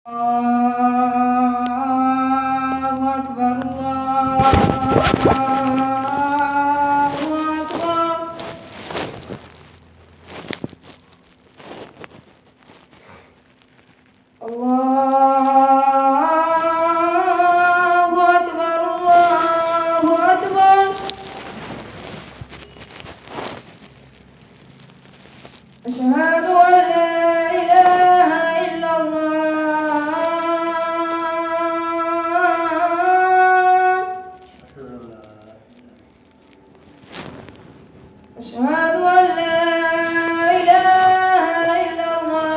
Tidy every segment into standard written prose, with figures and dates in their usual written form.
الله أكبر الله أكبر. الله أكبر الله أكبر. أشهد أن لا إله إلا الله. أشهد أن لا إله إلا الله.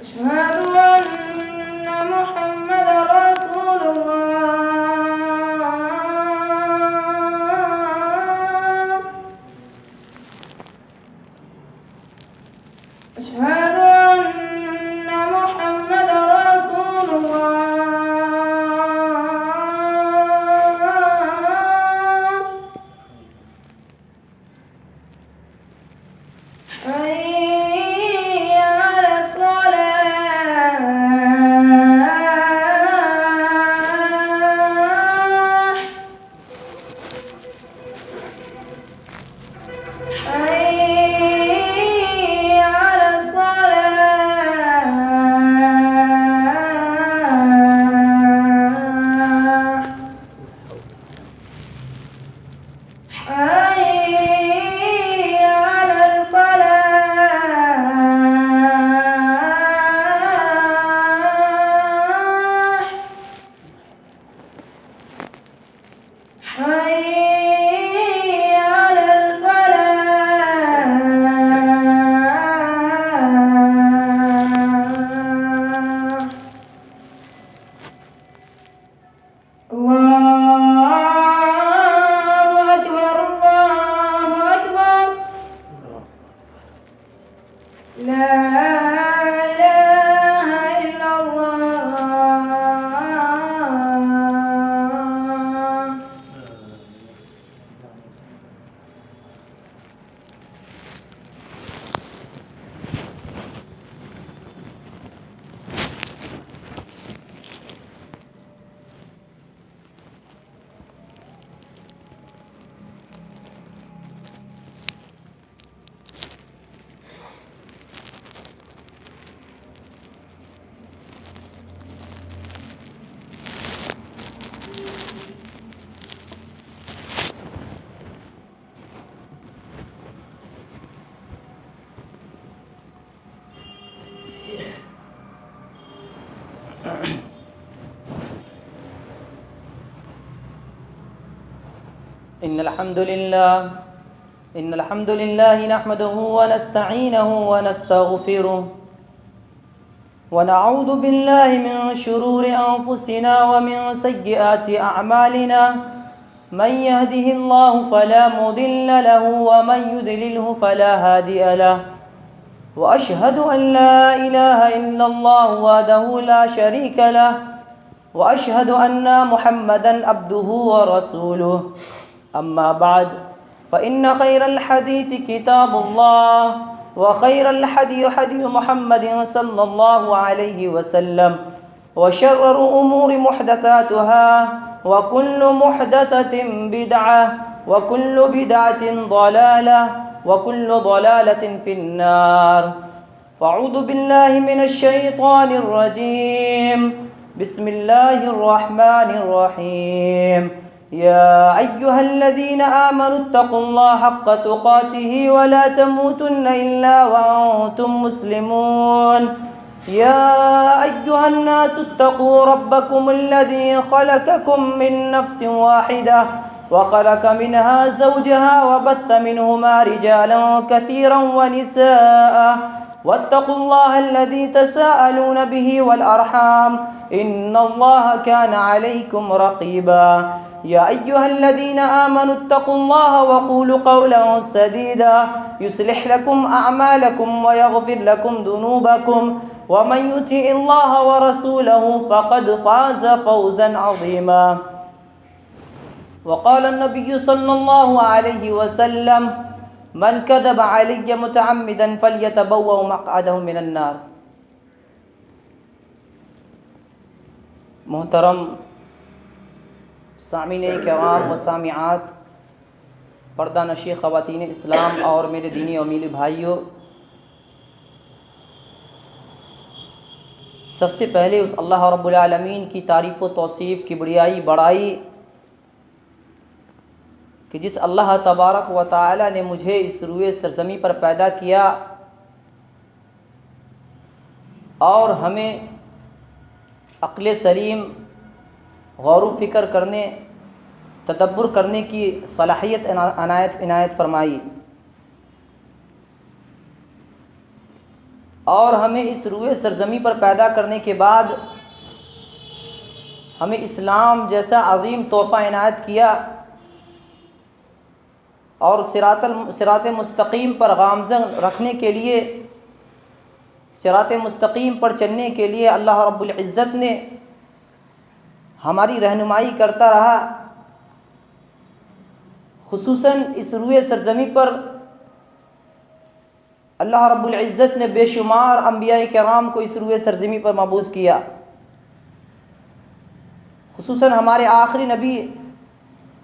أشهد أن محمدا رسول الله. أشهد أن محمدا رسول الله. حي على الصلاة. حي على الصلاة. حي على الفلاح. حي على الفلاح. الله أكبر الله أكبر. لا إله إلا الله. إن الحمد لله نحمده ونستعينه ونستغفره ونعوذ بالله من شرور أنفسنا ومن سيئات أعمالنا. من يهده الله فلا مضل له ومن يضلله فلا هادي له. وأشهد أن لا إله إلا الله وحده لا شريك له وأشهد أن محمدا عبده ورسوله. أما بعد فإن خير الحديث كتاب الله وخير الحدي حدي محمد صلى الله عليه وسلم وشر الأمور محدثاتها وكل محدثة بدعة وكل بدعة ضلالة وكل ضلالة في النار. فأعوذ بالله من الشيطان الرجيم. بسم الله الرحمن الرحيم. يا أيها الذين آمنوا اتقوا الله حق تقاته ولا تموتن إلا وأنتم مسلمون. يا أيها الناس اتقوا ربكم الذي خلقكم من نفس واحدة وخلق منها زوجها وبث منهما رجالا كثيرا ونساء واتقوا الله الذي تساءلون به والأرحام إن الله كان عليكم رقيبا. يا أيها الذين آمنوا اتقوا الله وقولوا قولا سديدا يصلح لكم أعمالكم ويغفر لكم ذنوبكم ومن يطع الله ورسوله فقد فاز فوزا عظيما. وقال النبي صلى الله عليه وسلم من كذب علي متعمدا فليتبوأ مقعده من النار۔ محترم سامعین کرام و سامعات، پردہ نشی خواتین اسلام اور میرے دینی و میلی بھائیوں، سب سے پہلے اس اللہ رب العالمین کی تعریف و توصیف کی بڑائی کہ جس اللہ تبارک و تعالی نے مجھے اس روئے سرزمین پر پیدا کیا اور ہمیں عقل سلیم، غور و فکر کرنے، تدبر کرنے کی صلاحیت عنایت فرمائی، اور ہمیں اس روئے سرزمین پر پیدا کرنے کے بعد ہمیں اسلام جیسا عظیم تحفہ عنایت کیا اور صراط مستقیم پر گامزن رکھنے کے لیے، صراط مستقیم پر چلنے کے لیے اللہ رب العزت نے ہماری رہنمائی کرتا رہا۔ خصوصاً اس روئے سرزمین پر اللہ رب العزت نے بے شمار انبیاء کرام کو اس روئے سرزمین پر مبعوث کیا۔ خصوصاً ہمارے آخری نبی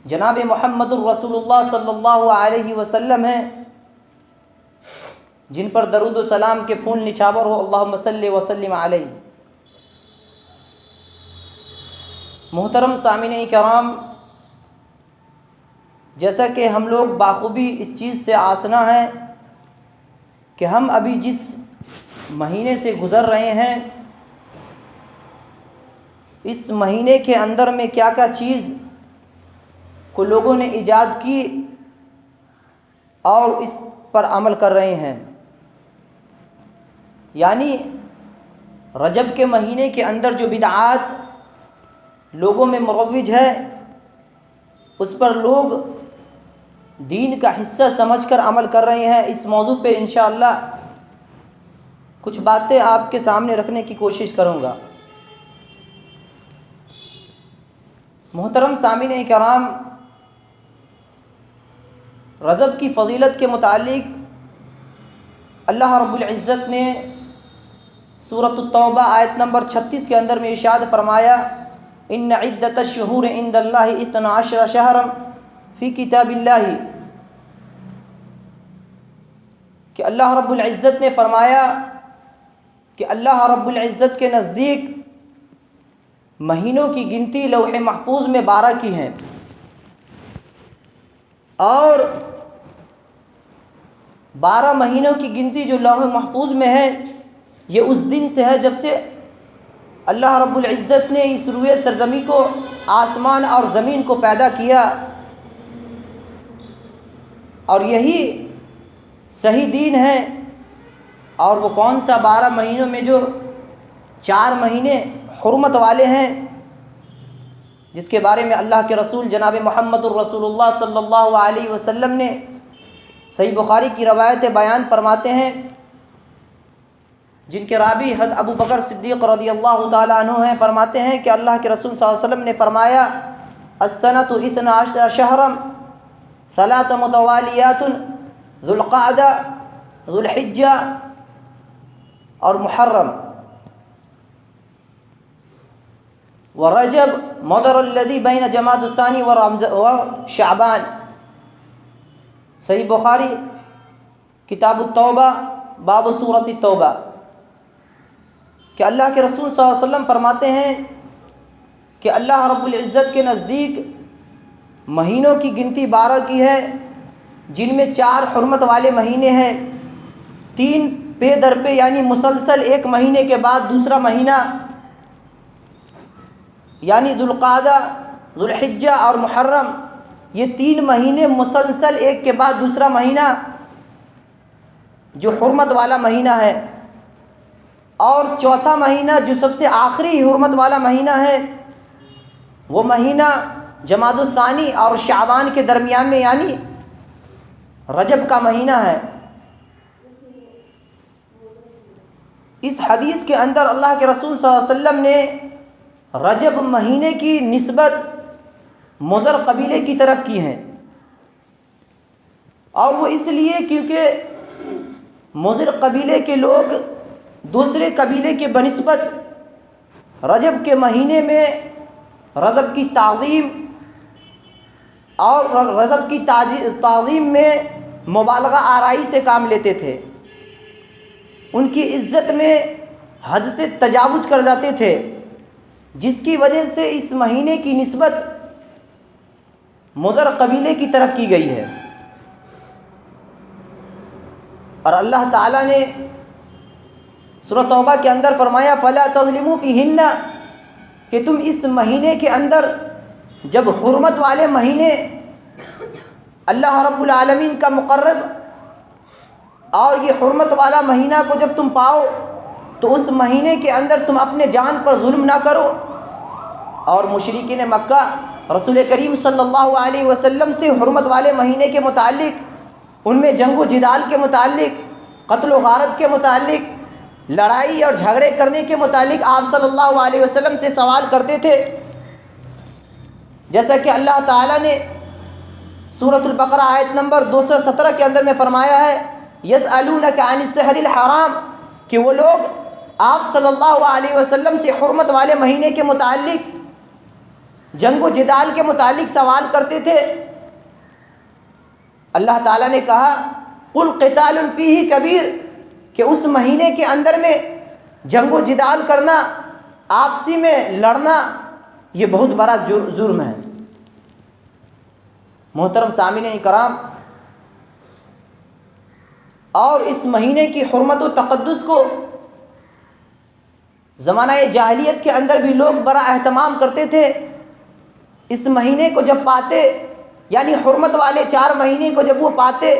جناب محمد الرسول اللہ صلی اللہ علیہ وسلم ہیں، جن پر درود و سلام کے پھول نچھاور ہو، اللہم صلی وسلم علیہ۔ محترم سامعین کرام، جیسا کہ ہم لوگ بخوبی اس چیز سے آشنا ہیں کہ ہم ابھی جس مہینے سے گزر رہے ہیں، اس مہینے کے اندر میں کیا کیا چیز کو لوگوں نے ایجاد کی اور اس پر عمل کر رہے ہیں۔ یعنی رجب کے مہینے کے اندر جو بدعات لوگوں میں مروج ہے، اس پر لوگ دین کا حصہ سمجھ کر عمل کر رہے ہیں۔ اس موضوع پہ انشاءاللہ کچھ باتیں آپ کے سامنے رکھنے کی کوشش کروں گا۔ محترم سامعین کرام، رجب کی فضیلت کے متعلق اللہ رب العزت نے سورۃ التوبہ آیت نمبر 36 کے اندر میں ارشاد فرمایا، ان عدۃ الشہور عند اللہ 12 شہرا فی کتاب اللہ، کہ اللہ رب العزت نے فرمایا کہ اللہ رب العزت کے نزدیک مہینوں کی گنتی لوح محفوظ میں 12 کی ہیں، اور 12 مہینوں کی گنتی جو لوح محفوظ میں ہے، یہ اس دن سے ہے جب سے اللہ رب العزت نے اس روئے سرزمین کو، آسمان اور زمین کو پیدا کیا، اور یہی صحیح دین ہے۔ اور وہ کون سا 12 مہینوں میں جو 4 مہینے حرمت والے ہیں، جس کے بارے میں اللہ کے رسول جناب محمد الرسول اللہ صلی اللہ علیہ وسلم نے صحیح بخاری کی روایت بیان فرماتے ہیں، جن کے راوی حضرت ابو بکر صدیق رضی اللہ تعالیٰ عنہ ہیں، فرماتے ہیں کہ اللہ کے رسول صلی اللہ علیہ وسلم نے فرمایا، السنۃ 12 شہرا 3 متوالیات، ذو القعدہ، ذو الحجہ اور محرم، ورجب مضر الذی بین جماد الثانی وشعبان۔ صحیح بخاری کتاب التوبہ باب سورۃ التوبہ، کہ اللہ کے رسول صلی اللہ علیہ وسلم فرماتے ہیں کہ اللہ رب العزت کے نزدیک مہینوں کی گنتی 12 کی ہے، جن میں 4 حرمت والے مہینے ہیں، 3 پے در پے، یعنی مسلسل ایک مہینے کے بعد دوسرا مہینہ، یعنی ذو القعدہ، ذو الحجہ اور محرم، یہ 3 مہینے مسلسل ایک کے بعد دوسرا مہینہ جو حرمت والا مہینہ ہے، اور چوتھا مہینہ جو سب سے آخری حرمت والا مہینہ ہے، وہ مہینہ جماد الثانی اور شعبان کے درمیان میں، یعنی رجب کا مہینہ ہے۔ اس حدیث کے اندر اللہ کے رسول صلی اللہ علیہ وسلم نے رجب مہینے کی نسبت مضر قبیلے کی طرف کی ہیں، اور وہ اس لیے کیونکہ مضر قبیلے کے لوگ دوسرے قبیلے کے بنسبت رجب کے مہینے میں رجب کی تعظیم اور رجب کی تعظیم میں مبالغہ آرائی سے کام لیتے تھے، ان کی عزت میں حد سے تجاوز کر جاتے تھے، جس کی وجہ سے اس مہینے کی نسبت مضر قبیلے کی طرف کی گئی ہے۔ اور اللہ تعالیٰ نے سورہ توبہ کے اندر فرمایا فَلَا تَظْلِمُوا فِيهِنَّ کہ تم اس مہینے کے اندر، جب حرمت والے مہینے اللہ رب العالمین کا مقرب اور یہ حرمت والا مہینہ کو جب تم پاؤ تو اس مہینے کے اندر تم اپنے جان پر ظلم نہ کرو۔ اور مشرکین مکہ رسول کریم صلی اللہ علیہ وسلم سے حرمت والے مہینے کے متعلق، ان میں جنگ و جدال کے متعلق، قتل و غارت کے متعلق، لڑائی اور جھگڑے کرنے کے متعلق آپ صلی اللہ علیہ وسلم سے سوال کرتے تھے، جیسا کہ اللہ تعالیٰ نے سورۃ البقرہ آیت نمبر 217 کے اندر میں فرمایا ہے یسألونک عن الشہر الحرام کہ وہ لوگ آپ صلی اللہ علیہ وسلم سے حرمت والے مہینے کے متعلق، جنگ و جدال کے متعلق سوال کرتے تھے۔ اللہ تعالیٰ نے کہا قل قتال فیہ کبیر کہ اس مہینے کے اندر میں جنگ و جدال کرنا، آپسی میں لڑنا، یہ بہت بڑا جرم ہے۔ محترم سامعین کرام، اور اس مہینے کی حرمت و تقدس کو زمانہ جاہلیت کے اندر بھی لوگ بڑا اہتمام کرتے تھے۔ اس مہینے کو جب پاتے، یعنی حرمت والے 4 مہینے کو جب وہ پاتے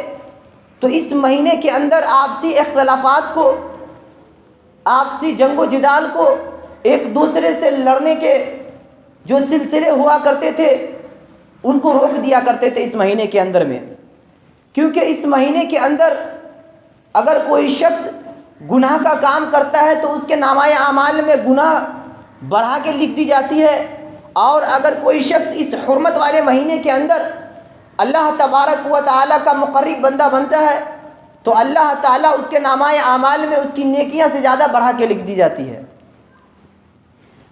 تو اس مہینے کے اندر آپسی اختلافات کو، آپسی جنگ و جدال کو، ایک دوسرے سے لڑنے کے جو سلسلے ہوا کرتے تھے ان کو روک دیا کرتے تھے اس مہینے کے اندر میں، کیونکہ اس مہینے کے اندر اگر کوئی شخص گناہ کا کام کرتا ہے تو اس کے نامہ اعمال میں گناہ بڑھا کے لکھ دی جاتی ہے، اور اگر کوئی شخص اس حرمت والے مہینے کے اندر اللہ تبارک و تعالیٰ کا مقرب بندہ بنتا ہے تو اللہ تعالیٰ اس کے نامہ اعمال میں اس کی نیکیاں سے زیادہ بڑھا کے لکھ دی جاتی ہے،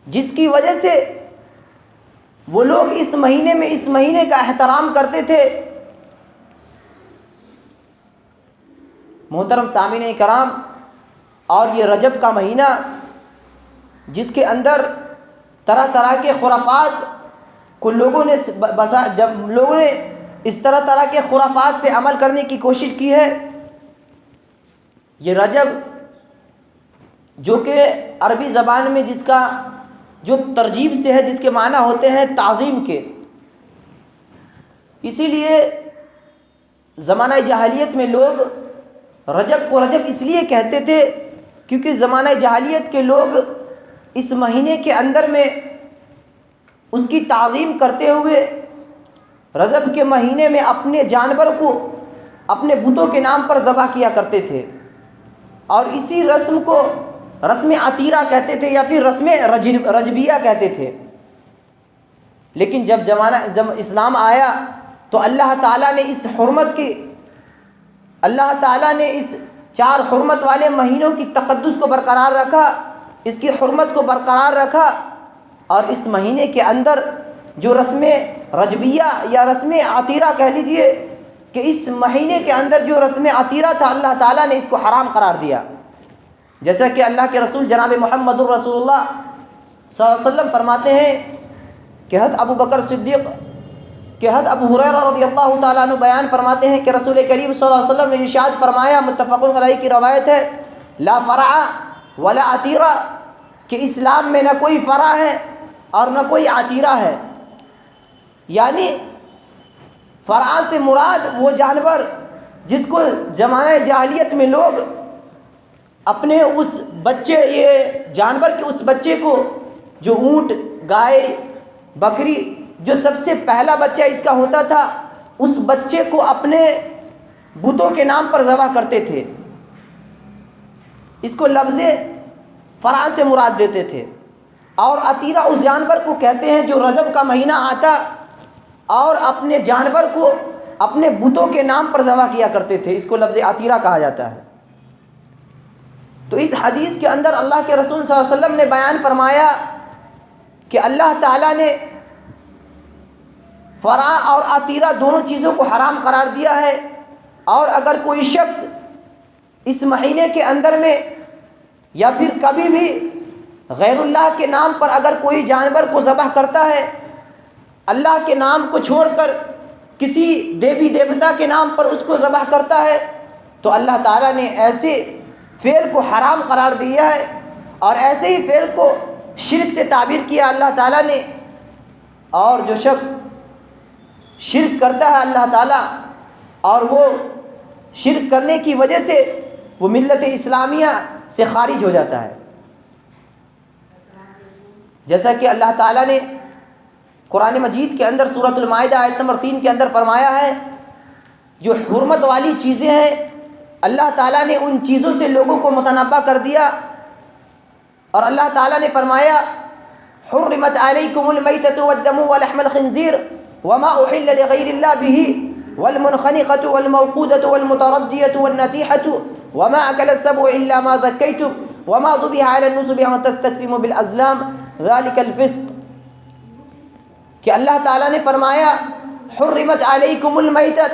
جس کی وجہ سے وہ لوگ اس مہینے کا احترام کرتے تھے۔ محترم سامعین کرام، اور یہ رجب کا مہینہ جس کے اندر طرح طرح کے خرافات کو جب لوگوں نے اس طرح کے خرافات پہ عمل کرنے کی کوشش کی ہے، یہ رجب جو کہ عربی زبان میں جس کا جو ترجیب سے ہے، جس کے معنی ہوتے ہیں تعظیم کے، اسی لیے زمانہ جاہلیت میں لوگ رجب کو رجب اس لیے کہتے تھے کیونکہ زمانہ جاہلیت کے لوگ اس مہینے کے اندر میں اس کی تعظیم کرتے ہوئے رجب کے مہینے میں اپنے جانور کو اپنے بتوں کے نام پر ذبح کیا کرتے تھے، اور اسی رسم کو رسم عتیرہ کہتے تھے یا پھر رسم رجبیہ کہتے تھے۔ لیکن جب اسلام آیا تو اللہ تعالیٰ نے اس 4 حرمت والے مہینوں کی تقدس کو برقرار رکھا، اس کی حرمت کو برقرار رکھا، اور اس مہینے کے اندر جو رسم رجبیہ یا رسم عتیرہ کہہ لیجئے کہ اس مہینے کے اندر جو رسم عتیرہ تھا اللہ تعالیٰ نے اس کو حرام قرار دیا، جیسا کہ اللہ کے رسول جناب محمد الرسول اللہ صلی اللہ علیہ وسلم فرماتے ہیں کہ حضرت ابو بکر صدیق کہ حضرت ابو ہریرہ رضی اللہ تعالیٰ عنہ بیان فرماتے ہیں کہ رسول کریم صلی اللہ علیہ وسلم نے ارشاد فرمایا، متفق علیہ کی روایت ہے، لا فرع ولا عتیرہ کہ اسلام میں نہ کوئی فرع ہے اور نہ کوئی عتیرہ ہے، یعنی فرع سے مراد وہ جانور جس کو زمانہ جاہلیت میں لوگ اپنے اس بچے، یہ جانور کے اس بچے کو، جو اونٹ، گائے، بکری، جو سب سے پہلا بچہ اس کا ہوتا تھا، اس بچے کو اپنے بتوں کے نام پر ذبح کرتے تھے، اس کو لفظ فرع سے مراد دیتے تھے۔ اور عتیرہ اس جانور کو کہتے ہیں جو رجب کا مہینہ آتا اور اپنے جانور کو اپنے بتوں کے نام پر ذبح کیا کرتے تھے. اس کو لفظ عتیرہ کہا جاتا ہے. تو اس حدیث کے اندر اللہ کے رسول صلی اللہ علیہ وسلم نے بیان فرمایا کہ اللہ تعالیٰ نے فرا اور عتیرہ دونوں چیزوں کو حرام قرار دیا ہے. اور اگر کوئی شخص اس مہینے کے اندر میں یا پھر کبھی بھی غیر اللہ کے نام پر اگر کوئی جانور کو ذبح کرتا ہے، اللہ کے نام کو چھوڑ کر کسی دیوی دیوتا کے نام پر اس کو ذبح کرتا ہے، تو اللہ تعالیٰ نے ایسے فعل کو حرام قرار دیا ہے. اور ایسے ہی فعل کو شرک سے تعبیر کیا اللہ تعالیٰ نے. اور جو شخص شرک کرتا ہے اللہ تعالیٰ اور وہ شرک کرنے کی وجہ سے وہ ملت اسلامیہ سے خارج ہو جاتا ہے. جیسا کہ اللہ تعالیٰ نے قرآن مجید کے اندر سورۃ المائدہ آیت نمبر 3 کے اندر فرمایا ہے، جو حرمت والی چیزیں ہیں اللہ تعالیٰ نے ان چیزوں سے لوگوں کو متنبہ کر دیا. اور اللہ تعالیٰ نے فرمایا حرمت علیکم المیتۃ والدم ولحم الخنزیر وما احل لغیر اللہ بہ والمنخنقۃ والموقودۃ والمتردیۃ والنطیحۃ وما اکل السبع الا ما ذکیتم وما ذبح علی النصب ان تستقسموا بالازلام ذلک الفسق. کہ اللہ تعالیٰ نے فرمایا حرمت علیکم المیتۃ،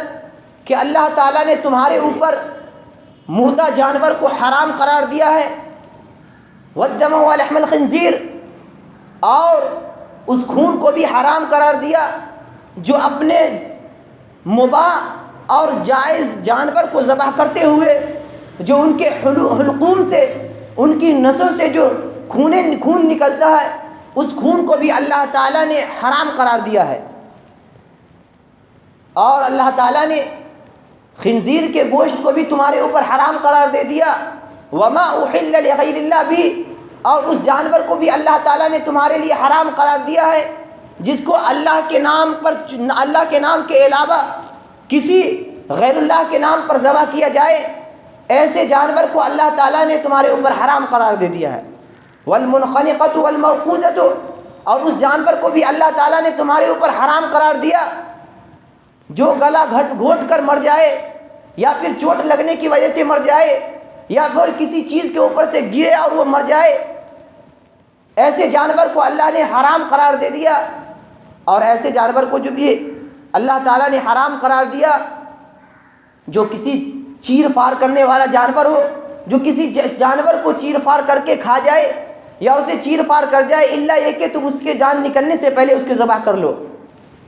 کہ اللہ تعالیٰ نے تمہارے اوپر مردہ جانور کو حرام قرار دیا ہے، والدم ولحم الخنزیر، اور اس خون کو بھی حرام قرار دیا جو اپنے مباح اور جائز جانور کو ذبح کرتے ہوئے جو ان کے حلقوم سے ان کی نسوں سے جو خون نکلتا ہے اس خون کو بھی اللہ تعالیٰ نے حرام قرار دیا ہے. اور اللہ تعالیٰ نے خنزیر کے گوشت کو بھی تمہارے اوپر حرام قرار دے دیا، وما احل لغیر اللہ بھی، اور اس جانور کو بھی اللہ تعالیٰ نے تمہارے لیے حرام قرار دیا ہے جس کو اللہ کے نام کے علاوہ کسی غیر اللہ کے نام پر ذبح کیا جائے، ایسے جانور کو اللہ تعالیٰ نے تمہارے اوپر حرام قرار دے دیا ہے. والمنخنقۃ والموقودۃ، اور اس جانور کو بھی اللہ تعالیٰ نے تمہارے اوپر حرام قرار دیا جو گلا گھونٹ کر مر جائے، یا پھر چوٹ لگنے کی وجہ سے مر جائے، یا پھر کسی چیز کے اوپر سے گرے اور وہ مر جائے، ایسے جانور کو اللہ نے حرام قرار دے دیا. اور ایسے جانور کو جو بھی اللہ تعالیٰ نے حرام قرار دیا جو کسی چیر فار کرنے والا جانور ہو، جو کسی جانور کو چیر فار کر کے کھا جائے یا اسے چیر فار کر جائے، الا یہ کہ تم اس کے جان نکلنے سے پہلے اس کے ذبح کر لو.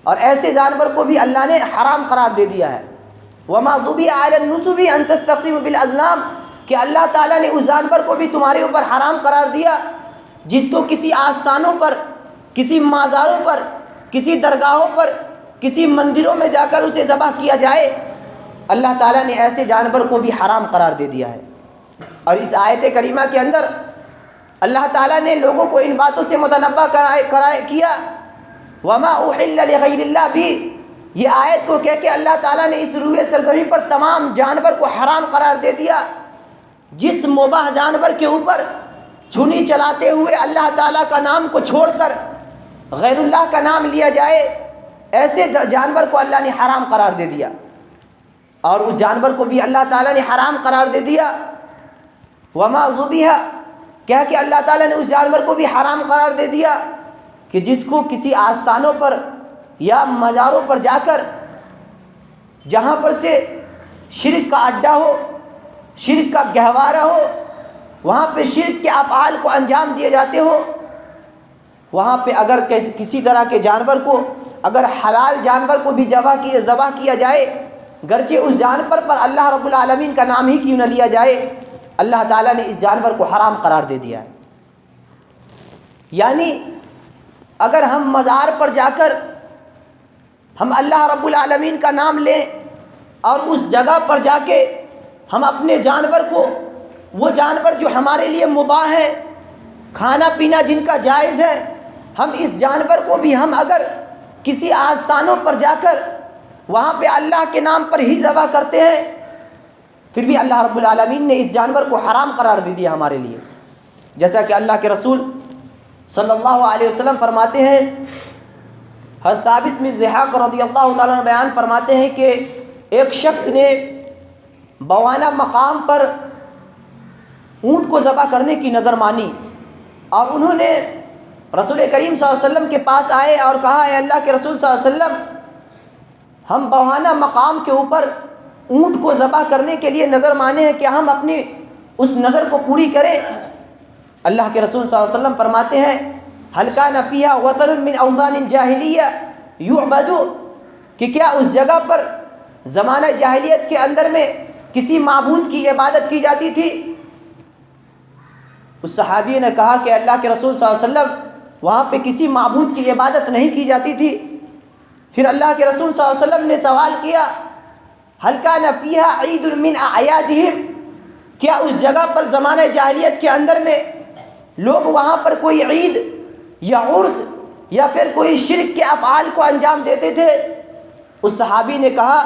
اور ایسے جانور کو بھی اللہ نے حرام قرار دے دیا ہے. وما ذبح علی النصب ان تستقسموا بالازلام، کہ اللہ تعالیٰ نے اس جانور کو بھی تمہارے اوپر حرام قرار دیا جس کو کسی آستانوں پر، کسی مزاروں پر، کسی درگاہوں پر، کسی مندروں میں جا کر اسے ذبح کیا جائے. اللہ تعالیٰ نے ایسے جانور کو بھی حرام قرار دے دیا ہے. اور اس آیت کریمہ کے اندر اللہ تعالیٰ نے لوگوں کو ان باتوں سے متنبہ کیا. وما احل لغیر اللہ بھی، یہ آیت کو کہہ کے اللہ تعالیٰ نے اس روئے سرزمین پر تمام جانور کو حرام قرار دے دیا. جس مباح جانور کے اوپر چھنی چلاتے ہوئے اللہ تعالیٰ کا نام کو چھوڑ کر غیر اللہ کا نام لیا جائے، ایسے جانور کو اللہ نے حرام قرار دے دیا. اور اس جانور کو بھی اللہ تعالیٰ نے حرام قرار دے دیا. وما ذبح، کیا کہ اللہ تعالیٰ نے اس جانور کو بھی حرام قرار دے دیا کہ جس کو کسی آستانوں پر یا مزاروں پر جا کر، جہاں پر سے شرک کا اڈا ہو، شرک کا گہوارہ ہو، وہاں پہ شرک کے افعال کو انجام دیے جاتے ہو، وہاں پہ اگر کسی طرح کے جانور کو، اگر حلال جانور کو بھی ذبح کیا جائے، گرچہ اس جانور پر اللہ رب العالمین کا نام ہی کیوں نہ لیا جائے، اللہ تعالیٰ نے اس جانور کو حرام قرار دے دیا ہے. یعنی اگر ہم مزار پر جا کر ہم اللہ رب العالمین کا نام لیں اور اس جگہ پر جا کے ہم اپنے جانور کو، وہ جانور جو ہمارے لیے مباح ہے، کھانا پینا جن کا جائز ہے، ہم اس جانور کو بھی ہم اگر کسی آستانوں پر جا کر وہاں پہ اللہ کے نام پر ہی ذبح کرتے ہیں، پھر بھی اللہ رب العالمین نے اس جانور کو حرام قرار دے دیا ہمارے لیے. جیسا کہ اللہ کے رسول صلی اللہ علیہ وسلم فرماتے ہیں حضرت ثابت بن ضحاک رضی اللہ تعالیٰ عنہ بیان فرماتے ہیں کہ ایک شخص نے بوانہ مقام پر اونٹ کو ذبح کرنے کی نظر مانی، اور انہوں نے رسول کریم صلی اللہ علیہ وسلم کے پاس آئے اور کہا، اے اللہ کے رسول صلی اللہ علیہ وسلم، ہم بوانہ مقام کے اوپر اونٹ کو ذبح کرنے کے لیے نظر مانے ہیں، کیا ہم اپنی اس نظر کو پوری کریں؟ اللہ کے رسول صلی اللہ علیہ وسلم فرماتے ہیں، هل كان فيها وثن من اوثان الجاہلیہ یعبد، کہ کیا اس جگہ پر زمانہ جاہلیت کے اندر میں کسی معبود کی عبادت کی جاتی تھی؟ اس صحابی نے کہا کہ اللہ کے رسول صلی اللہ علیہ وسلم، وہاں پہ کسی معبود کی عبادت نہیں کی جاتی تھی۔ پھر اللہ کے رسول صلی اللہ علیہ وسلم نے سوال کیا، هل كان فيها عید من اعیادهم، کیا اس جگہ پر زمانہ جاہلیت کے اندر میں لوگ وہاں پر کوئی عید یا عرس یا پھر کوئی شرک کے افعال کو انجام دیتے تھے؟ اس صحابی نے کہا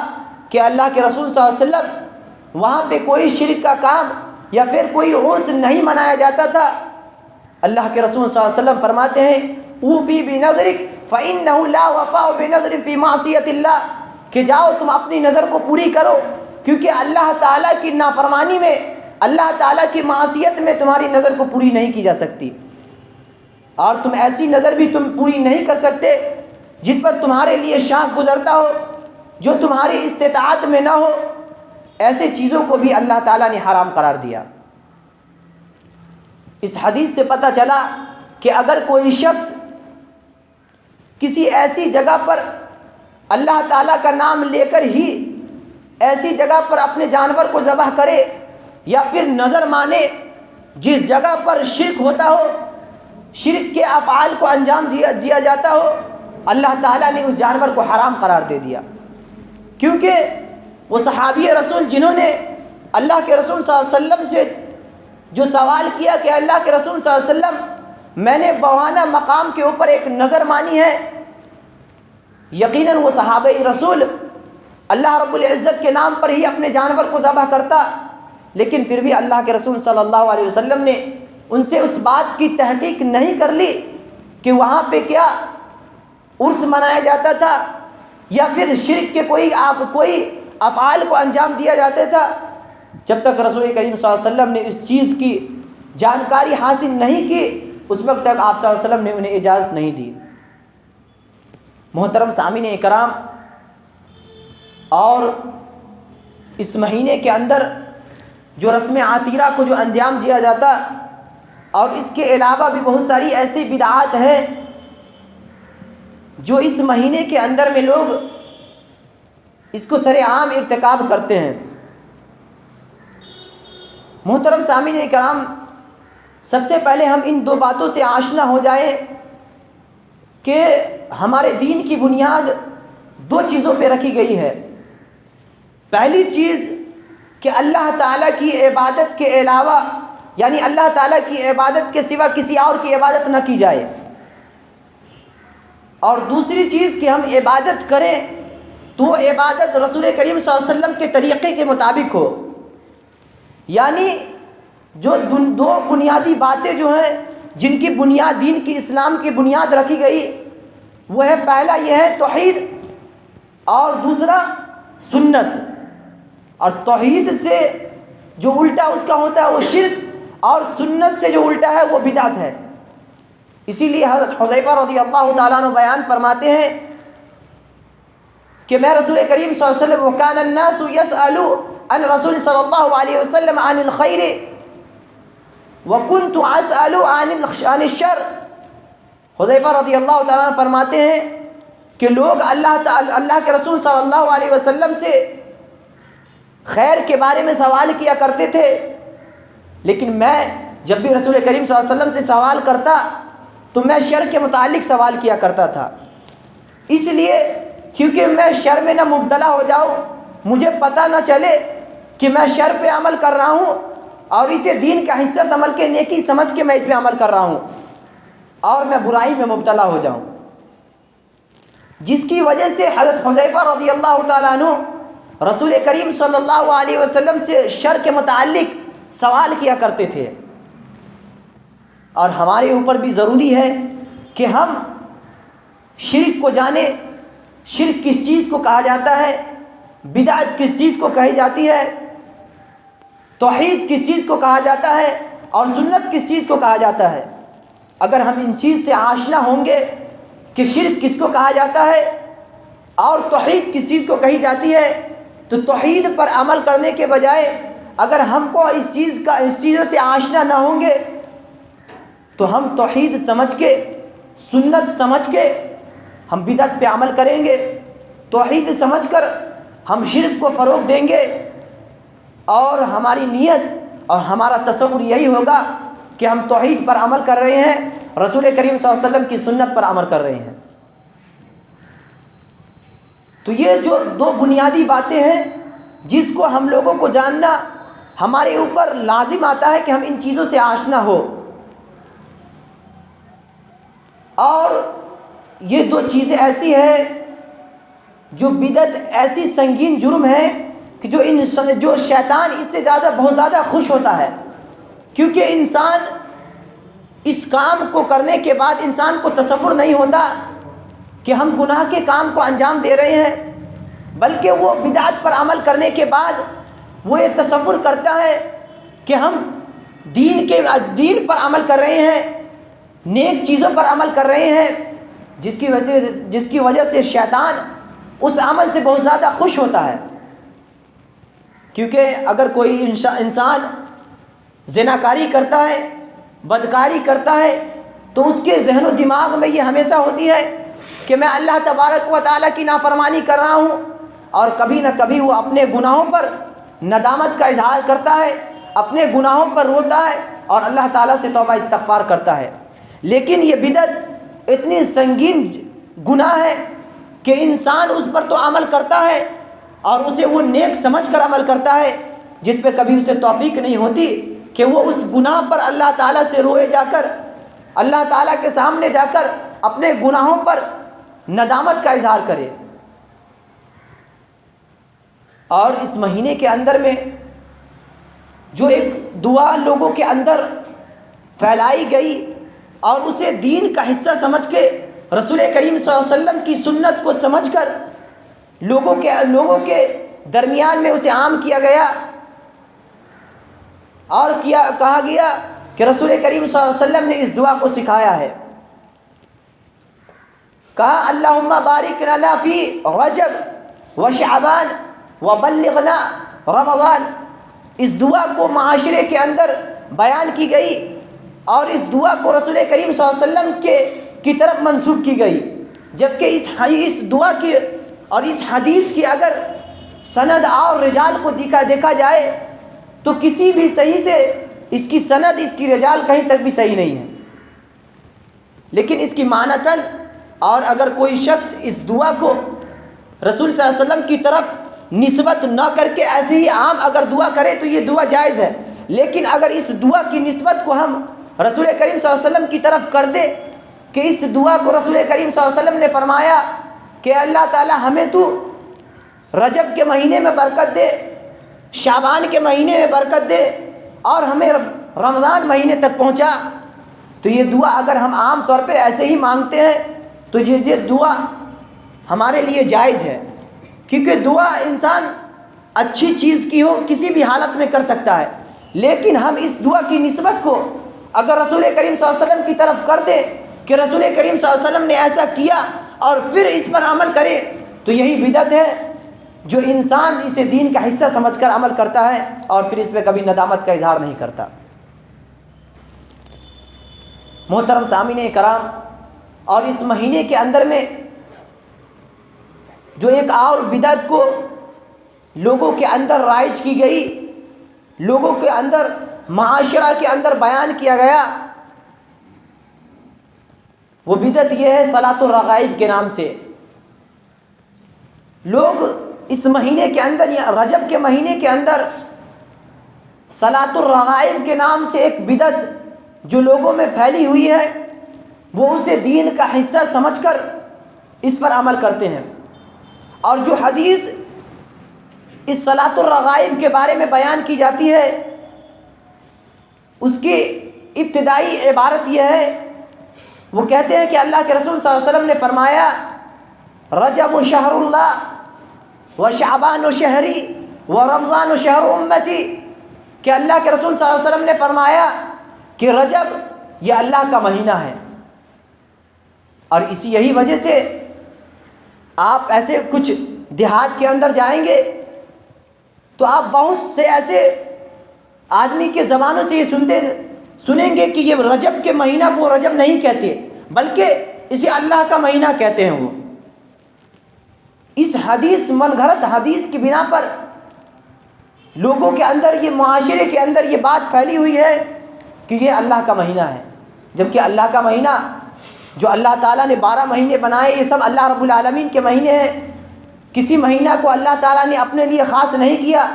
کہ اللہ کے رسول صلی اللہ علیہ وسلم، وہاں پہ کوئی شرک کا کام یا پھر کوئی عرس نہیں منایا جاتا تھا۔ اللہ کے رسول صلی اللہ علیہ وسلم فرماتے ہیں، اوفی بنظرک فإنہ لا وفاء بنظر فی معصیت اللہ، کہ جاؤ تم اپنی نظر کو پوری کرو، کیونکہ اللہ تعالیٰ کی نافرمانی میں، اللہ تعالیٰ کی معصیت میں تمہاری نظر کو پوری نہیں کی جا سکتی، اور تم ایسی نظر بھی تم پوری نہیں کر سکتے جن پر تمہارے لیے شاخ گزرتا ہو، جو تمہاری استطاعت میں نہ ہو۔ ایسے چیزوں کو بھی اللہ تعالیٰ نے حرام قرار دیا۔ اس حدیث سے پتہ چلا کہ اگر کوئی شخص کسی ایسی جگہ پر اللہ تعالیٰ کا نام لے کر ہی ایسی جگہ پر اپنے جانور کو ذبح کرے، یا پھر نظر مانے جس جگہ پر شرک ہوتا ہو، شرک کے افعال کو انجام دیا جاتا ہو، اللہ تعالیٰ نے اس جانور کو حرام قرار دے دیا، کیونکہ وہ صحابی رسول جنہوں نے اللہ کے رسول صلی اللہ علیہ وسلم سے جو سوال کیا کہ اللہ کے رسول صلی اللہ علیہ وسلم، میں نے بوانہ مقام کے اوپر ایک نظر مانی ہے، یقیناً وہ صحابہ رسول اللہ رب العزت کے نام پر ہی اپنے جانور کو ذبح کرتا، لیکن پھر بھی اللہ کے رسول صلی اللہ علیہ وسلم نے ان سے اس بات کی تحقیق نہیں کر لی کہ وہاں پہ کیا عرس منایا جاتا تھا یا پھر شرک کے کوئی افعال کو انجام دیا جاتا تھا، جب تک رسول کریم صلی اللہ علیہ وسلم نے اس چیز کی جانکاری حاصل نہیں کی، اس وقت تک آپ صلی اللہ علیہ وسلم نے انہیں اجازت نہیں دی۔ محترم سامعین اکرام، اور اس مہینے کے اندر جو رسم عتیرہ کو جو انجام دیا جاتا، اور اس کے علاوہ بھی بہت ساری ایسی بدعات ہیں جو اس مہینے کے اندر میں لوگ اس کو سر عام ارتکاب کرتے ہیں۔ محترم سامعین کرام، سب سے پہلے ہم ان دو باتوں سے آشنا ہو جائیں کہ ہمارے دین کی بنیاد دو چیزوں پہ رکھی گئی ہے۔ پہلی چیز کہ اللہ تعالیٰ کی عبادت کے علاوہ، یعنی اللہ تعالیٰ کی عبادت کے سوا کسی اور کی عبادت نہ کی جائے، اور دوسری چیز کہ ہم عبادت کریں تو عبادت رسول کریم صلی اللہ علیہ وسلم کے طریقے کے مطابق ہو۔ یعنی جو دو بنیادی باتیں جو ہیں جن کی بنیاد دین کی اسلام کی بنیاد رکھی گئی، وہ ہے، پہلا یہ ہے توحید، اور دوسرا سنت۔ اور توحید سے جو الٹا اس کا ہوتا ہے وہ شرک، اور سنت سے جو الٹا ہے وہ بدعت ہے۔ اسی لیے حضرت حذیفہ رضی اللہ تعالیٰ عنہ بیان فرماتے ہیں کہ میں رسول کریم صلی اللہ علیہ وسلم، وَكَانَ النَّاسُ يَسْأَلُوا عن رسول صلی اللہ علیہ وسلم عن الخیر وَكُنْتُ أَسْأَلُ عن الشر۔ حذیفہ رضی اللہ تعالیٰ عنہ فرماتے ہیں کہ لوگ اللہ کے رسول صلی اللہ علیہ وسلم سے خیر کے بارے میں سوال کیا کرتے تھے، لیکن میں جب بھی رسول کریم صلی اللہ علیہ وسلم سے سوال کرتا تو میں شر کے متعلق سوال کیا کرتا تھا، اس لیے کیونکہ میں شر میں نہ مبتلا ہو جاؤں، مجھے پتہ نہ چلے کہ میں شر پہ عمل کر رہا ہوں اور اسے دین کا حصہ سمجھ کے، نیکی سمجھ کے میں اس پہ عمل کر رہا ہوں، اور میں برائی میں مبتلا ہو جاؤں، جس کی وجہ سے حضرت حذیفہ رضی اللہ تعالیٰ عنہ رسول کریم صلی اللہ علیہ وسلم سے شر کے متعلق سوال کیا کرتے تھے۔ اور ہمارے اوپر بھی ضروری ہے کہ ہم شرک کو جانے، شرک کس چیز کو کہا جاتا ہے، بدعت کس چیز کو کہی جاتی ہے، توحید کس چیز کو کہا جاتا ہے اور سنت کس چیز کو کہا جاتا ہے۔ اگر ہم ان چیز سے آشنا ہوں گے کہ شرک کس کو کہا جاتا ہے اور توحید کس چیز کو کہی جاتی ہے، تو توحید پر عمل کرنے کے بجائے اگر ہم کو اس چیزوں سے آشنا نہ ہوں گے تو ہم توحید سمجھ کے، سنت سمجھ کے ہم بدعت پہ عمل کریں گے، توحید سمجھ کر ہم شرک کو فروغ دیں گے، اور ہماری نیت اور ہمارا تصور یہی ہوگا کہ ہم توحید پر عمل کر رہے ہیں، رسول کریم صلی اللہ علیہ وسلم کی سنت پر عمل کر رہے ہیں۔ تو یہ جو دو بنیادی باتیں ہیں جس کو ہم لوگوں کو جاننا ہمارے اوپر لازم آتا ہے کہ ہم ان چیزوں سے آشنا ہو۔ اور یہ دو چیزیں ایسی ہیں جو بدعت ایسی سنگین جرم ہے کہ جو شیطان اس سے بہت زیادہ خوش ہوتا ہے، کیونکہ انسان اس کام کو کرنے کے بعد انسان کو تصور نہیں ہوتا کہ ہم گناہ کے کام کو انجام دے رہے ہیں، بلکہ وہ بدعت پر عمل کرنے کے بعد وہ یہ تصور کرتا ہے کہ ہم دین پر عمل کر رہے ہیں، نیک چیزوں پر عمل کر رہے ہیں، جس کی وجہ سے شیطان اس عمل سے بہت زیادہ خوش ہوتا ہے۔ کیونکہ اگر کوئی انسان زناکاری کرتا ہے، بدکاری کرتا ہے، تو اس کے ذہن و دماغ میں یہ ہمیشہ ہوتی ہے کہ میں اللہ تبارک و تعالیٰ کی نافرمانی کر رہا ہوں، اور کبھی نہ کبھی وہ اپنے گناہوں پر ندامت کا اظہار کرتا ہے، اپنے گناہوں پر روتا ہے اور اللہ تعالیٰ سے توبہ استغفار کرتا ہے۔ لیکن یہ بدعت اتنی سنگین گناہ ہے کہ انسان اس پر تو عمل کرتا ہے اور اسے وہ نیک سمجھ کر عمل کرتا ہے، جس پہ کبھی اسے توفیق نہیں ہوتی کہ وہ اس گناہ پر اللہ تعالیٰ سے روئے جا کر، اللہ تعالیٰ کے سامنے جا کر اپنے گناہوں پر ندامت کا اظہار کرے۔ اور اس مہینے کے اندر میں جو ایک دعا لوگوں کے اندر پھیلائی گئی اور اسے دین کا حصہ سمجھ کے، رسول کریم صلی اللہ علیہ وسلم کی سنت کو سمجھ کر لوگوں کے درمیان میں اسے عام کیا گیا اور کہا گیا کہ رسول کریم صلی اللہ علیہ وسلم نے اس دعا کو سکھایا ہے۔ کہا اللہم بارک لنا فی رجب و شعبان وبلغنا رمضان۔ اس دعا کو معاشرے کے اندر بیان کی گئی اور اس دعا کو رسول کریم صلی اللہ علیہ وسلم کی طرف منسوب کی گئی، جبکہ اس دعا کی اور اس حدیث کی اگر سند اور رجال کو دیکھا جائے تو کسی بھی صحیح سے اس کی سند، اس کی رجال کہیں تک بھی صحیح نہیں ہے، لیکن اس کی معنتاً اور اگر کوئی شخص اس دعا کو رسول صلی اللہ علیہ وسلم کی طرف نسبت نہ کر کے ایسے ہی عام اگر دعا کرے تو یہ دعا جائز ہے، لیکن اگر اس دعا کی نسبت کو ہم رسول کریم صلی اللہ علیہ وسلم کی طرف کر دے کہ اس دعا کو رسول کریم صلی اللہ علیہ وسلم نے فرمایا کہ اللہ تعالی ہمیں تو رجب کے مہینے میں برکت دے، شعبان کے مہینے میں برکت دے اور ہمیں رمضان مہینے تک پہنچا، تو یہ دعا اگر ہم عام طور پر ایسے ہی مانگتے ہیں تو یہ دعا ہمارے لیے جائز ہے، کیونکہ دعا انسان اچھی چیز کی ہو کسی بھی حالت میں کر سکتا ہے، لیکن ہم اس دعا کی نسبت کو اگر رسول کریم صلی اللہ علیہ وسلم کی طرف کر دیں کہ رسول کریم صلی اللہ علیہ وسلم نے ایسا کیا اور پھر اس پر عمل کرے، تو یہی بدعت ہے جو انسان اسے دین کا حصہ سمجھ کر عمل کرتا ہے اور پھر اس پہ کبھی ندامت کا اظہار نہیں کرتا۔ محترم سامعین کرام، اور اس مہینے کے اندر میں جو ایک اور بدعت کو لوگوں کے اندر رائج کی گئی، لوگوں کے اندر، معاشرہ کے اندر بیان کیا گیا، وہ بدعت یہ ہے صلاۃ الرغائب کے نام سے۔ لوگ اس مہینے کے اندر یا رجب کے مہینے کے اندر صلاۃ الرغائب کے نام سے ایک بدعت جو لوگوں میں پھیلی ہوئی ہے، وہ اسے دین کا حصہ سمجھ کر اس پر عمل کرتے ہیں، اور جو حدیث اس صلاۃ الرغائب کے بارے میں بیان کی جاتی ہے اس کی ابتدائی عبارت یہ ہے، وہ کہتے ہیں کہ اللہ کے رسول صلی اللہ علیہ وسلم نے فرمایا رجب شہر اللہ و شعبان شہری و رمضان شہر امتی، کہ اللہ کے رسول صلی اللہ علیہ وسلم نے فرمایا کہ رجب یہ اللہ کا مہینہ ہے، اور اسی یہی وجہ سے آپ ایسے کچھ دیہات کے اندر جائیں گے تو آپ بہت سے ایسے آدمی کے زبانوں سے یہ سنیں گے کہ یہ رجب کے مہینہ کو رجب نہیں کہتے بلکہ اسے اللہ کا مہینہ کہتے ہیں۔ وہ اس حدیث من گھڑت حدیث کی بنا پر لوگوں کے اندر، یہ معاشرے کے اندر یہ بات پھیلی ہوئی ہے کہ یہ اللہ کا مہینہ ہے، جبکہ اللہ کا مہینہ جو اللہ تعالیٰ نے 12 مہینے بنائے یہ سب اللہ رب العالمین کے مہینے ہیں۔ کسی مہینہ کو اللہ تعالیٰ نے اپنے لیے خاص نہیں کیا،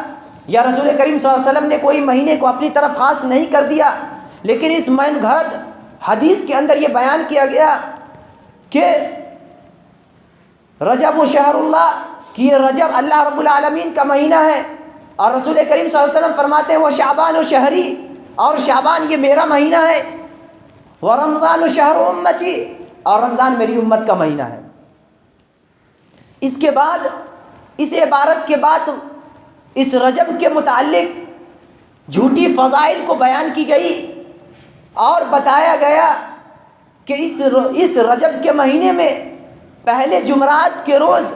یا رسول کریم صلی اللہ علیہ وسلم نے کوئی مہینے کو اپنی طرف خاص نہیں کر دیا، لیکن اس من گھڑت حدیث کے اندر یہ بیان کیا گیا کہ رجب و شہر اللہ، کہ یہ رجب اللہ رب العالمین کا مہینہ ہے، اور رسول کریم صلی اللہ علیہ وسلم فرماتے ہیں وہ شعبان و شہری، اور شعبان یہ میرا مہینہ ہے، وہ رمضان و شہر امتی، اور رمضان میری امت کا مہینہ ہے۔ اس کے بعد اس عبارت کے بعد اس رجب کے متعلق جھوٹی فضائل کو بیان کی گئی اور بتایا گیا کہ اس رجب کے مہینے میں پہلے جمعرات کے روز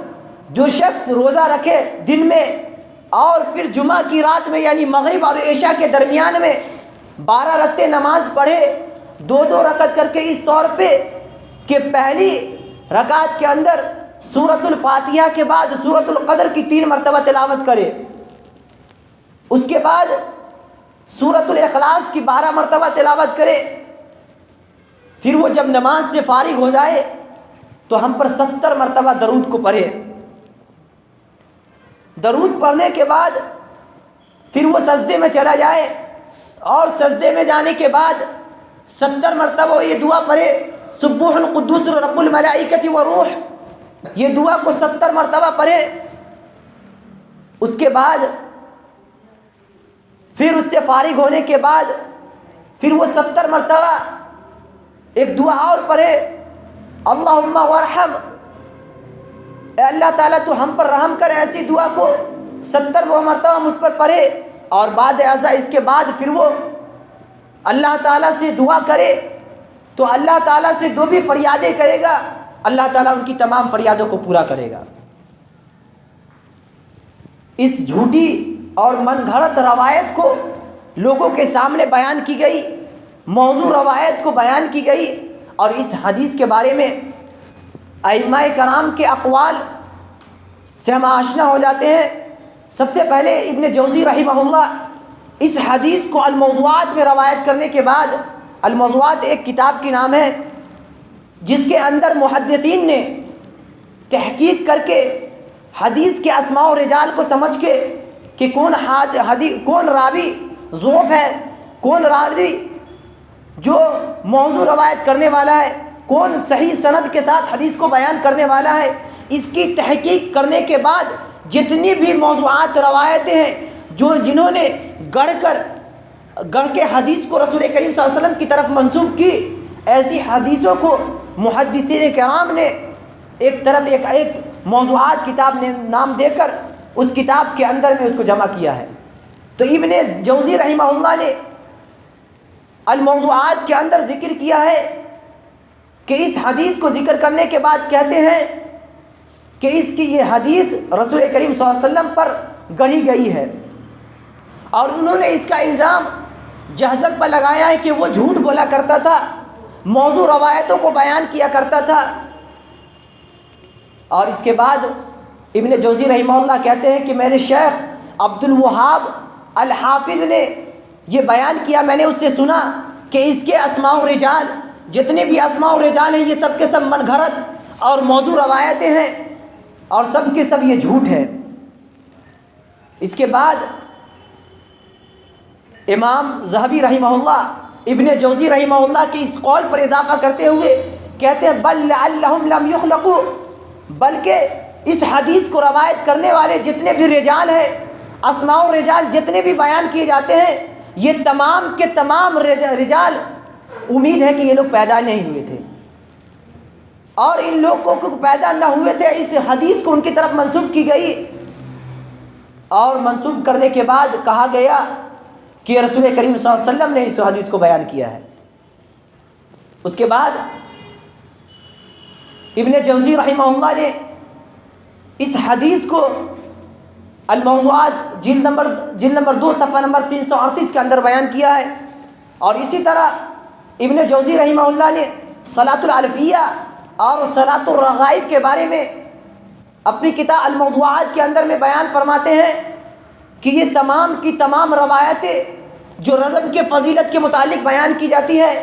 جو شخص روزہ رکھے دن میں، اور پھر جمعہ کی رات میں یعنی مغرب اور عشاء کے درمیان میں 12 رکعتیں نماز پڑھے، 2 رکعت کر کے، اس طور پہ کہ پہلی رکعت کے اندر سورۃ الفاتحہ کے بعد سورۃ القدر کی 3 مرتبہ تلاوت کرے، اس کے بعد سورۃ الاخلاص کی 12 مرتبہ تلاوت کرے، پھر وہ جب نماز سے فارغ ہو جائے تو ہم پر 70 مرتبہ درود کو پڑھے۔ درود پڑھنے کے بعد پھر وہ سجدے میں چلا جائے، اور سجدے میں جانے کے بعد 70 مرتبہ یہ دعا پڑھے سبوح القدوس رب الملائکۃ والروح، یہ دعا کو 70 مرتبہ پڑھے۔ اس کے بعد پھر اس سے فارغ ہونے کے بعد پھر وہ 70 مرتبہ ایک دعا اور پڑھے اللہم وارحم، اے اللہ تعالیٰ تو ہم پر رحم کر، ایسی دعا کو 70 مرتبہ مجھ پر پڑھے، اور بعد ازاں اس کے بعد پھر وہ اللہ تعالیٰ سے دعا کرے تو اللہ تعالیٰ سے جو بھی فریادیں کرے گا اللہ تعالیٰ ان کی تمام فریادوں کو پورا کرے گا۔ اس جھوٹی اور من گھڑت روایت کو لوگوں کے سامنے بیان کی گئی، موضوع روایت کو بیان کی گئی، اور اس حدیث کے بارے میں ائمہ کرام کے اقوال سے ہم آشنا ہو جاتے ہیں۔ سب سے پہلے ابن جوزی رحمہ اللہ اس حدیث کو الموضوعات میں روایت کرنے کے بعد، الموضوعات ایک کتاب کی نام ہے جس کے اندر محدثین نے تحقیق کر کے حدیث کے اسماء و رجال کو سمجھ کے کہ کون راوی ضعف ہے، کون راوی جو موضوع روایت کرنے والا ہے، کون صحیح سند کے ساتھ حدیث کو بیان کرنے والا ہے، اس کی تحقیق کرنے کے بعد جتنی بھی موضوعات روایتیں ہیں جنہوں نے گڑھ کے حدیث کو رسول کریم صلی اللہ علیہ وسلم کی طرف منسوب کی، ایسی حدیثوں کو محدثین کرام نے ایک طرف ایک موضوعات کتاب نے نام دے کر اس کتاب کے اندر میں اس کو جمع کیا ہے۔ تو ابن جوزی رحمہ اللہ نے الموضوعات کے اندر ذکر کیا ہے کہ اس حدیث کو ذکر کرنے کے بعد کہتے ہیں کہ اس کی یہ حدیث رسول کریم صلی اللہ علیہ وسلم پر گڑھی گئی ہے، اور انہوں نے اس کا الزام جہضم پر لگایا ہے کہ وہ جھوٹ بولا کرتا تھا، موضوع روایتوں کو بیان کیا کرتا تھا۔ اور اس کے بعد ابن جوزی رحمہ اللہ کہتے ہیں کہ میرے شیخ عبد الوہاب الحافظ نے یہ بیان کیا، میں نے اس سے سنا کہ اس کے اسماء و رجال، جتنے بھی اسماء و رجال ہیں یہ سب کے سب من گھڑت اور موضوع روایتیں ہیں، اور سب کے سب یہ جھوٹ ہے۔ اس کے بعد امام ذہبی رحمہ اللہ ابن جوزی رحمہ اللہ کے اس قول پر اضافہ کرتے ہوئے کہتے ہیں بل لعلہم لم یخلقوا، بلکہ اس حدیث کو روایت کرنے والے جتنے بھی رجال ہیں، اسماء و رجال جتنے بھی بیان کیے جاتے ہیں، یہ تمام کے تمام رجال امید ہے کہ یہ لوگ پیدا نہیں ہوئے تھے، اور ان لوگوں کو پیدا نہ ہوئے تھے، اس حدیث کو ان کی طرف منسوب کی گئی، اور منسوب کرنے کے بعد کہا گیا کہ رسول کریم صلی اللہ علیہ وسلم نے اس حدیث کو بیان کیا ہے۔ اس کے بعد ابن جوزی رحمہ اللہ نے اس حدیث کو الموضوعات جلد نمبر 2 صفحہ نمبر 338 کے اندر بیان کیا ہے، اور اسی طرح ابن جوزی رحمہ اللہ نے صلاۃ العلفیہ اور صلاۃ الرغائب کے بارے میں اپنی کتاب الموضوعات کے اندر میں بیان فرماتے ہیں کہ یہ تمام کی تمام روایتیں جو رجب کے فضیلت کے متعلق بیان کی جاتی ہے،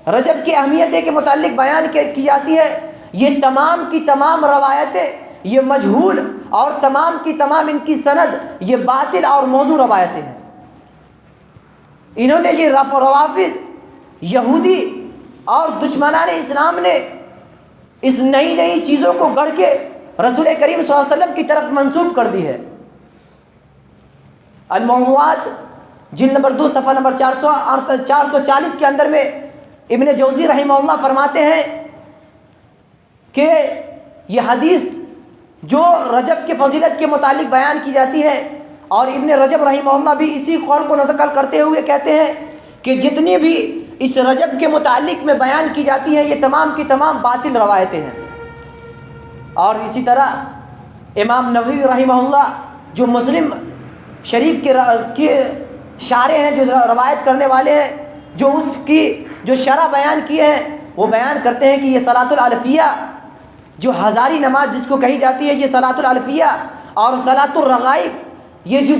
رجب کی اہمیت کے متعلق بیان کی جاتی ہے، یہ تمام کی تمام روایتیں یہ مجہول اور تمام کی تمام ان کی سند یہ باطل اور موضوع روایتیں ہیں۔ انہوں نے یہ روافض، یہودی اور دشمنان اسلام نے اس نئی نئی چیزوں کو گڑھ کے رسول کریم صلی اللہ علیہ وسلم کی طرف منسوب کر دی ہے۔ الموضوعات جلد نمبر 2 صفحہ نمبر 440 کے اندر میں ابن جوزی رحمہ اللہ فرماتے ہیں کہ یہ حدیث جو رجب کے فضیلت کے متعلق بیان کی جاتی ہے، اور ابن رجب رحمہ اللہ بھی اسی قول کو نقل کرتے ہوئے کہتے ہیں کہ جتنی بھی اس رجب کے متعلق میں بیان کی جاتی ہیں یہ تمام کی تمام باطل روایتیں ہیں۔ اور اسی طرح امام نووی رحمہ اللہ جو مسلم شریف کے شارح ہیں، جو روایت کرنے والے ہیں، جو اس کی جو شرح بیان کیے ہیں، وہ بیان کرتے ہیں کہ یہ صلاۃ العلفیہ جو ہزاری نماز جس کو کہی جاتی ہے، یہ صلاۃ العلفیہ اور صلاۃ الرغائب یہ جو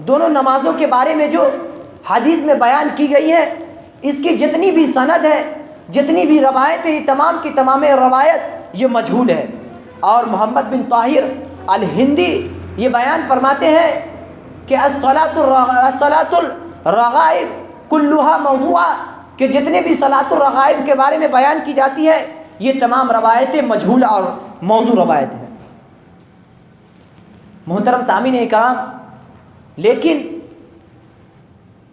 دونوں نمازوں کے بارے میں جو حدیث میں بیان کی گئی ہے، اس کی جتنی بھی سند ہے، جتنی بھی روایت ہے، یہ تمام کی تمام روایت یہ مجہول ہے۔ اور محمد بن طاہر الہندی یہ بیان فرماتے ہیں کہ الصلاۃ الرغائب کلھا موضوع، کہ جتنے بھی صلاۃ الرغائب کے بارے میں بیان کی جاتی ہے یہ تمام روایتیں مجہول اور موضوع روایت ہیں۔ محترم سامعین اکرام، لیکن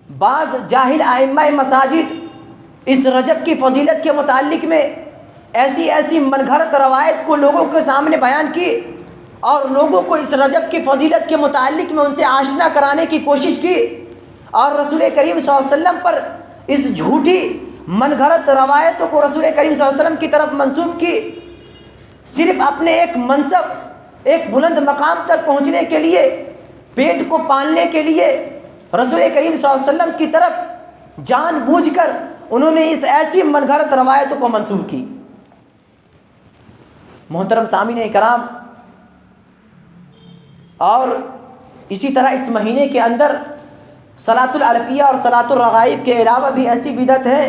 بعض جاہل ائمہ مساجد اس رجب کی فضیلت کے متعلق میں ایسی من گھڑت روایت کو لوگوں کے سامنے بیان کی، اور لوگوں کو اس رجب کی فضیلت کے متعلق میں ان سے آشنا کرانے کی کوشش کی، اور رسول کریم صلی اللہ علیہ وسلم پر اس جھوٹی من گھڑت روایتوں کو رسول کریم صلی اللہ علیہ وسلم کی طرف منسوب کی، صرف اپنے ایک منصب، ایک بلند مقام تک پہنچنے کے لیے، پیٹ کو پالنے کے لیے رسول کریم صلی اللہ علیہ وسلم کی طرف جان بوجھ کر انہوں نے اس ایسی من گھڑت روایتوں کو منسوب کی۔ محترم سامعین کرام، اور اسی طرح اس مہینے کے اندر صلاۃ العلفیہ اور صلاۃ الرغائب کے علاوہ بھی ایسی بدعت ہیں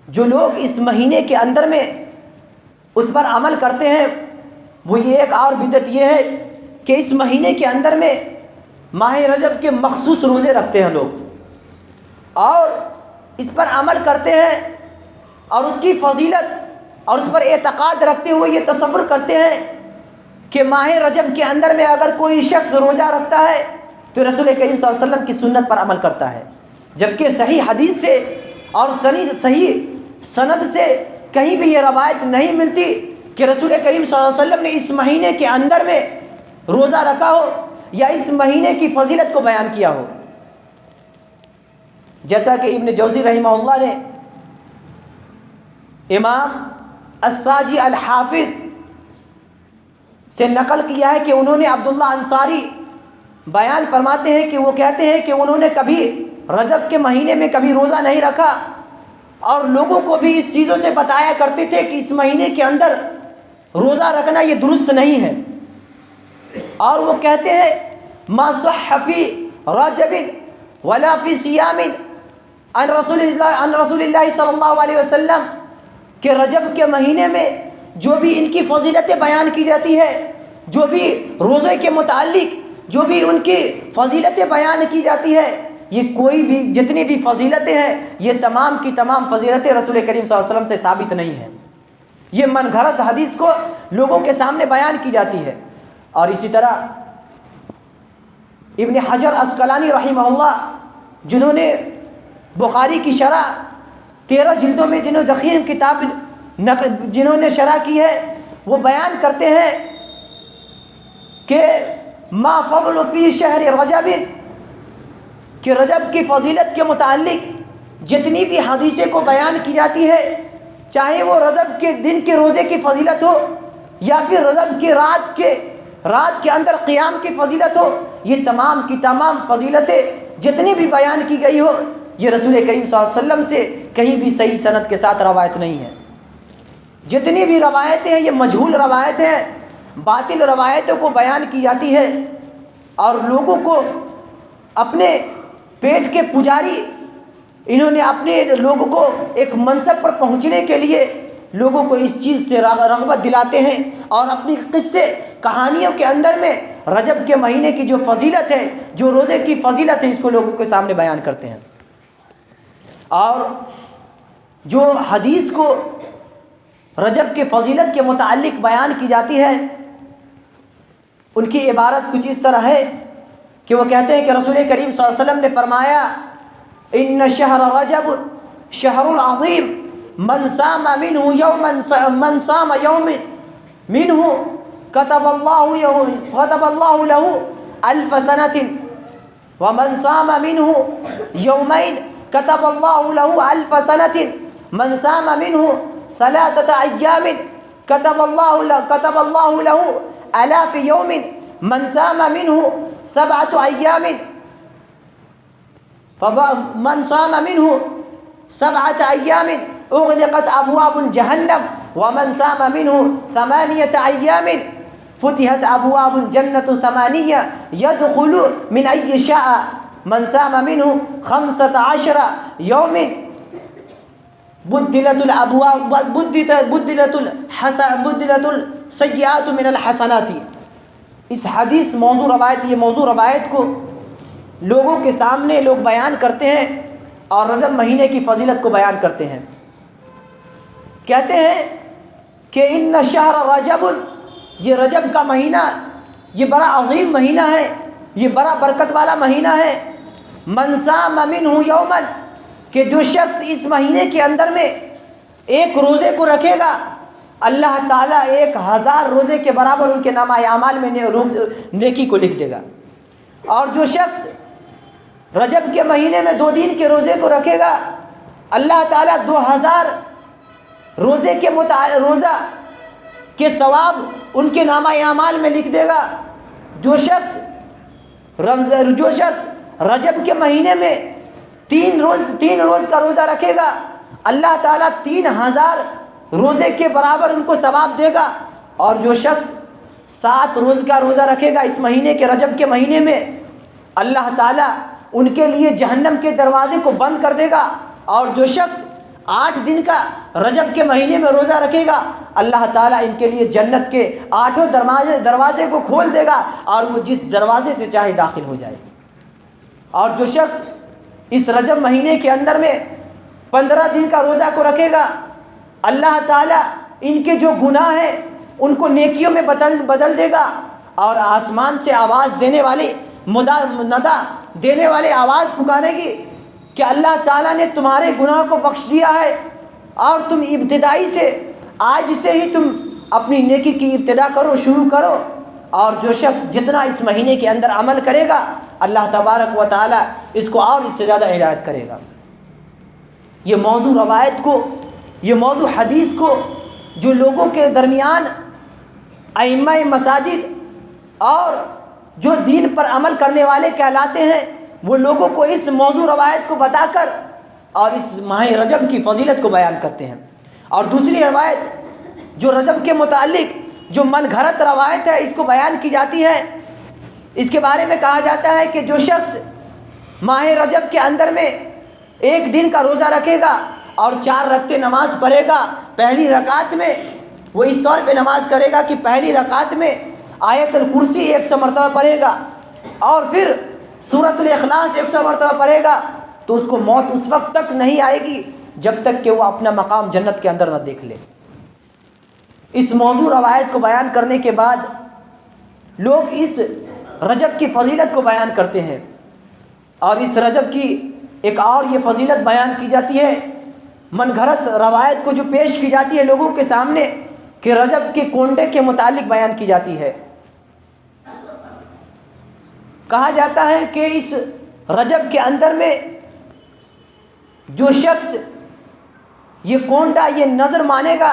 جو لوگ اس مہینے کے اندر میں اس پر عمل کرتے ہیں۔ وہ یہ ایک اور بدعت یہ ہے کہ اس مہینے کے اندر میں ماہ رجب کے مخصوص روزے رکھتے ہیں لوگ، اور اس پر عمل کرتے ہیں، اور اس کی فضیلت اور اس پر اعتقاد رکھتے ہوئے یہ تصور کرتے ہیں کہ ماہ رجب کے اندر میں اگر کوئی شخص روزہ رکھتا ہے تو رسول کریم صلی اللہ علیہ وسلم کی سنت پر عمل کرتا ہے، جبکہ صحیح حدیث سے اور صحیح سند سے کہیں بھی یہ روایت نہیں ملتی کہ رسول کریم صلی اللہ علیہ وسلم نے اس مہینے کے اندر میں روزہ رکھا ہو یا اس مہینے کی فضیلت کو بیان کیا ہو۔ جیسا کہ ابن جوزی رحمہ اللہ نے امام الساجی الحافظ سے نقل کیا ہے کہ انہوں نے عبداللہ انصاری بیان فرماتے ہیں کہ وہ کہتے ہیں کہ انہوں نے کبھی رجب کے مہینے میں کبھی روزہ نہیں رکھا، اور لوگوں کو بھی اس چیزوں سے بتایا کرتے تھے کہ اس مہینے کے اندر روزہ رکھنا یہ درست نہیں ہے، اور وہ کہتے ہیں ما صح فی رجب ولا فی صیام عن رسول اللہ صلی اللہ علیہ وسلم، کہ رجب کے مہینے میں جو بھی ان کی فضیلتیں بیان کی جاتی ہے، جو بھی روزے کے متعلق جو بھی ان کی فضیلتیں بیان کی جاتی ہے، یہ کوئی بھی جتنی بھی فضیلتیں ہیں یہ تمام کی تمام فضیلتیں رسول کریم صلی اللہ علیہ وسلم سے ثابت نہیں ہیں، یہ من گھڑت حدیث کو لوگوں کے سامنے بیان کی جاتی ہے۔ اور اسی طرح ابن حجر عسقلانی رحمہ اللہ جنہوں نے بخاری کی شرح 13 جلدوں میں جنہوں ضخیم کتاب جنہوں نے شرح کی ہے وہ بیان کرتے ہیں کہ ما فضل فی شہر رجب، کہ رجب کی فضیلت کے متعلق جتنی بھی حدیثیں کو بیان کی جاتی ہے، چاہے وہ رجب کے دن کے روزے کی فضیلت ہو یا پھر رجب کی رات کے اندر قیام کی فضیلت ہو، یہ تمام کی تمام فضیلتیں جتنی بھی بیان کی گئی ہو، یہ رسول کریم صلی اللہ علیہ وسلم سے کہیں بھی صحیح سند کے ساتھ روایت نہیں ہے۔ جتنی بھی روایتیں ہیں یہ مجہول روایتیں ہیں، باطل روایتوں کو بیان کی جاتی ہے، اور لوگوں کو اپنے پیٹ کے پجاری انہوں نے اپنے لوگوں کو ایک منصب پر پہنچنے کے لیے لوگوں کو اس چیز سے رغبت دلاتے ہیں، اور اپنی قصے کہانیوں کے اندر میں رجب کے مہینے کی جو فضیلت ہے، جو روزے کی فضیلت ہے، اس کو لوگوں کے سامنے بیان کرتے ہیں۔ اور جو حدیث کو رجب کے فضیلت کے متعلق بیان کی جاتی ہے، ان کی عبارت کچھ اس طرح ہے کہ وہ کہتے ہیں کہ رسول کریم صلی اللہ علیہ وسلم نے فرمایا ان شہر رجب شہر عظیم من صام يوم منه كتب الله له 1000 سنة ومن صام منه يومين كتب الله له 1000 سنة من صام منه 3 أيام كتب الله له 1000 يوم من صام منه 7 أيام فمن صام منه 7 أيام أغلقت أبواب الجهنم ومن صام منه 8 أيام فتحت أبواب الجنة 8 يدخل من أي شاء من صام منه 15 يوم بدلت الأبواب بدلت السيئات من الحسنات۔ اس حدیث موضوع روایت، یہ موضوع روایت کو لوگوں کے سامنے لوگ بیان کرتے ہیں اور رجب مہینے کی فضیلت کو بیان کرتے ہیں۔ کہتے ہیں کہ ان شہر رجب، یہ رجب کا مہینہ یہ بڑا عظیم مہینہ ہے، یہ بڑا برکت والا مہینہ ہے۔ من صام منہ یوما، کہ جو شخص اس مہینے کے اندر میں ایک روزے کو رکھے گا، اللہ تعالیٰ 1000 روزے کے برابر ان کے نامہ اعمال میں نیکی کو لکھ دے گا۔ اور جو شخص رجب کے مہینے میں 2 دن کے روزے کو رکھے گا، اللہ تعالیٰ 2000 روزے کے ثواب ان کے نامہ اعمال میں لکھ دے گا۔ جو شخص رجب کے مہینے میں 3 روز کا روزہ رکھے گا، اللہ تعالیٰ 3000 روزے کے برابر ان کو ثواب دے گا۔ اور جو شخص 7 روز کا روزہ رکھے گا اس مہینے کے رجب کے مہینے میں، اللہ تعالیٰ ان کے لیے جہنم کے دروازے کو بند کر دے گا۔ اور جو شخص 8 دن کا رجب کے مہینے میں روزہ رکھے گا، اللہ تعالیٰ ان کے لیے جنت کے 8 دروازے کو کھول دے گا، اور وہ جس دروازے سے چاہے داخل ہو جائے۔ اور جو شخص اس رجب مہینے کے اندر میں 15 دن کا روزہ کو رکھے گا، اللہ تعالیٰ ان کے جو گناہ ہیں ان کو نیکیوں میں بدل دے گا، اور آسمان سے آواز دینے والے ندا دینے والے آواز پکارے گی کہ اللہ تعالیٰ نے تمہارے گناہ کو بخش دیا ہے، اور تم ابتدائی سے آج سے ہی تم اپنی نیکی کی ابتدا کرو، شروع کرو۔ اور جو شخص جتنا اس مہینے کے اندر عمل کرے گا، اللہ تبارک و تعالیٰ اس کو اور اس سے زیادہ ہدایت کرے گا۔ یہ موضوع روایت کو، یہ موضوع حدیث کو جو لوگوں کے درمیان ائمہ مساجد اور جو دین پر عمل کرنے والے کہلاتے ہیں، وہ لوگوں کو اس موضوع روایت کو بتا کر اور اس ماہ رجب کی فضیلت کو بیان کرتے ہیں۔ اور دوسری روایت جو رجب کے متعلق جو من گھڑت روایت ہے، اس کو بیان کی جاتی ہے۔ اس کے بارے میں کہا جاتا ہے کہ جو شخص ماہ رجب کے اندر میں 1 دن کا روزہ رکھے گا اور 4 رکعتیں نماز پڑھے گا، پہلی رکعت میں وہ اس طور پہ نماز کرے گا کہ پہلی رکعت میں آیت الکرسی 100 مرتبہ پڑھے گا، اور پھر سورۃ الاخلاص 100 مرتبہ پڑھے گا، تو اس کو موت اس وقت تک نہیں آئے گی جب تک کہ وہ اپنا مقام جنت کے اندر نہ دیکھ لے۔ اس موضوع روایت کو بیان کرنے کے بعد لوگ اس رجب کی فضیلت کو بیان کرتے ہیں، اور اس رجب کی ایک اور یہ فضیلت بیان کی جاتی ہے من گھڑت روایت کو جو پیش کی جاتی ہے لوگوں کے سامنے کہ رجب کے کونڈے کے متعلق بیان کی جاتی ہے. کہا جاتا ہے کہ اس رجب کے اندر میں جو شخص یہ کونڈا یہ نظر مانے گا،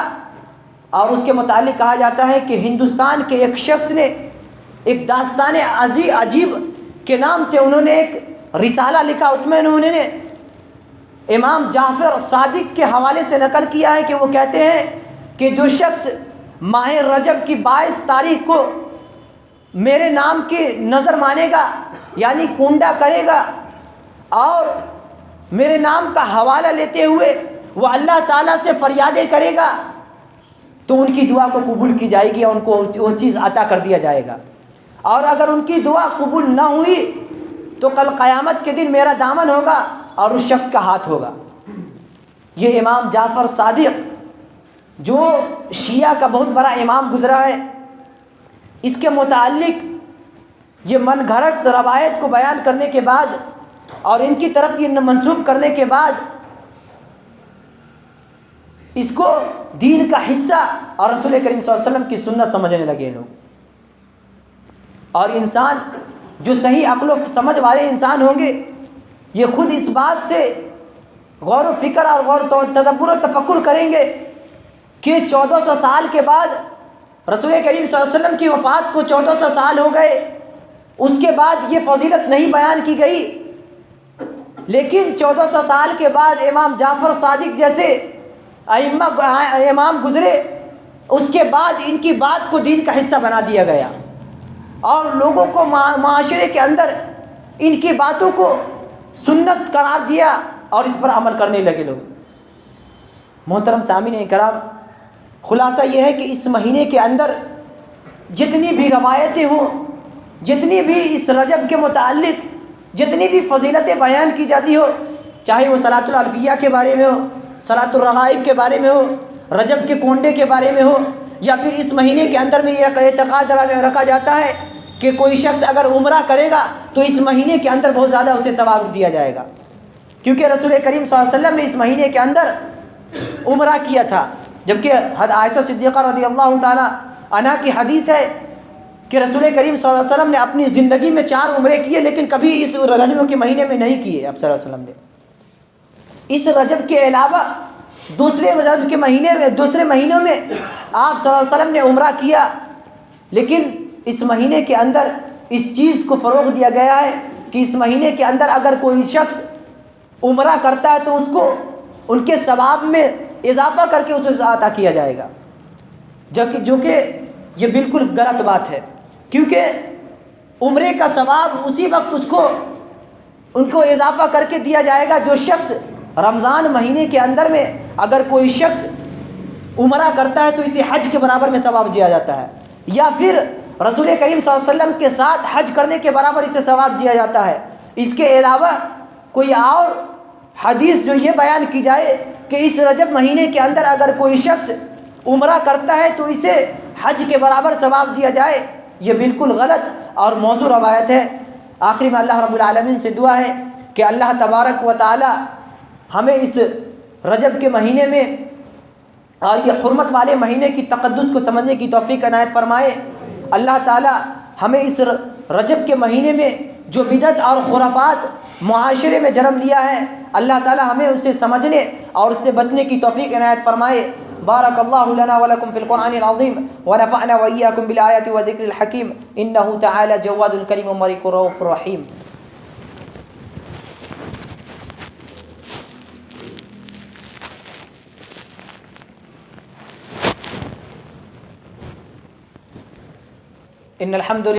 اور اس کے متعلق کہا جاتا ہے کہ ہندوستان کے ایک شخص نے ایک داستان عجیب کے نام سے انہوں نے ایک رسالہ لکھا. اس میں انہوں نے امام جعفر صادق کے حوالے سے نقل کیا ہے کہ وہ کہتے ہیں کہ جو شخص ماہ رجب کی 22 تاریخ کو میرے نام کی نظر مانے گا یعنی کونڈا کرے گا اور میرے نام کا حوالہ لیتے ہوئے وہ اللہ تعالیٰ سے فریادیں کرے گا تو ان کی دعا کو قبول کی جائے گی اور ان کو وہ چیز عطا کر دیا جائے گا. اور اگر ان کی دعا قبول نہ ہوئی تو کل قیامت کے دن میرا دامن ہوگا اور اس شخص کا ہاتھ ہوگا. یہ امام جعفر صادق جو شیعہ کا بہت بڑا امام گزرا ہے، اس کے متعلق یہ من گھڑت روایت کو بیان کرنے کے بعد اور ان کی طرف یہ منسوب کرنے کے بعد اس کو دین کا حصہ اور رسول کریم صلی اللہ علیہ وسلم کی سنت سمجھنے لگے لوگ. اور انسان جو صحیح عقل و سمجھ والے انسان ہوں گے یہ خود اس بات سے غور و فکر اور تدبر و تفکر کریں گے کہ 1400 سال کے بعد رسول کریم صلی اللہ علیہ وسلم کی وفات کو 1400 سال ہو گئے، اس کے بعد یہ فضیلت نہیں بیان کی گئی، لیکن 1400 سال کے بعد امام جعفر صادق جیسے امام گزرے، اس کے بعد ان کی بات کو دین کا حصہ بنا دیا گیا اور لوگوں کو معاشرے کے اندر ان کی باتوں کو سنت قرار دیا اور اس پر عمل کرنے لگے لوگ. محترم سامعین کرام، خلاصہ یہ ہے کہ اس مہینے کے اندر جتنی بھی روایتیں ہوں، جتنی بھی اس رجب کے متعلق جتنی بھی فضیلتیں بیان کی جاتی ہو، چاہے وہ صلاۃ العلفیہ کے بارے میں ہو، صلاۃ الرغائب کے بارے میں ہو، رجب کے کونڈے کے بارے میں ہو، یا پھر اس مہینے کے اندر میں یہ اعتقاد رکھا جاتا ہے کہ کوئی شخص اگر عمرہ کرے گا تو اس مہینے کے اندر بہت زیادہ اسے ثواب دیا جائے گا، کیونکہ رسول کریم صلی اللہ علیہ وسلم نے اس مہینے کے اندر عمرہ کیا تھا. جبکہ عائشہ صدیقہ رضی اللہ تعالی عنہا کی حدیث ہے کہ رسول کریم صلی اللہ علیہ وسلم نے اپنی زندگی میں 4 عمرے کیے لیکن کبھی اس رجب کے مہینے میں نہیں کیے. اب صلی اللہ علیہ وسلم نے اس رجب کے علاوہ دوسرے رجب کے دوسرے مہینوں میں آپ صلی اللہ علیہ وسلم نے عمرہ کیا، لیکن اس مہینے کے اندر اس چیز کو فروغ دیا گیا ہے کہ اس مہینے کے اندر اگر کوئی شخص عمرہ کرتا ہے تو اس کو ان کے ثواب میں اضافہ کر کے اسے عطا کیا جائے گا، جو کہ یہ بالکل غلط بات ہے، کیونکہ عمرے کا ثواب اسی وقت ان کو اضافہ کر کے دیا جائے گا جو شخص رمضان مہینے کے اندر میں اگر کوئی شخص عمرہ کرتا ہے تو اسے حج کے برابر میں ثواب دیا جاتا ہے، یا پھر رسول کریم صلی اللہ علیہ وسلم کے ساتھ حج کرنے کے برابر اسے ثواب دیا جاتا ہے. اس کے علاوہ کوئی اور حدیث جو یہ بیان کی جائے کہ اس رجب مہینے کے اندر اگر کوئی شخص عمرہ کرتا ہے تو اسے حج کے برابر ثواب دیا جائے، یہ بالکل غلط اور موضوع روایت ہے. آخری میں اللہ رب العالمین سے دعا ہے کہ اللہ تبارک و تعالی ہمیں اس رجب کے مہینے میں اور یہ حرمت والے مہینے کی تقدس کو سمجھنے کی توفیق عنایت فرمائے. اللہ تعالی ہمیں اس رجب کے مہینے میں جو بدعت اور خرافات معاشرے میں جنم لیا ہے، اللہ تعالی ہمیں اسے سمجھنے اور اس سے بچنے کی توفیق عنایت فرمائے. بارک اللہ لنا ولکم فی القرآن العظیم ونفعنا وإیاکم بالآیات والذکر الحکیم انہ تعالی جواد کریم ملک رؤوف رحیم. ان الحمد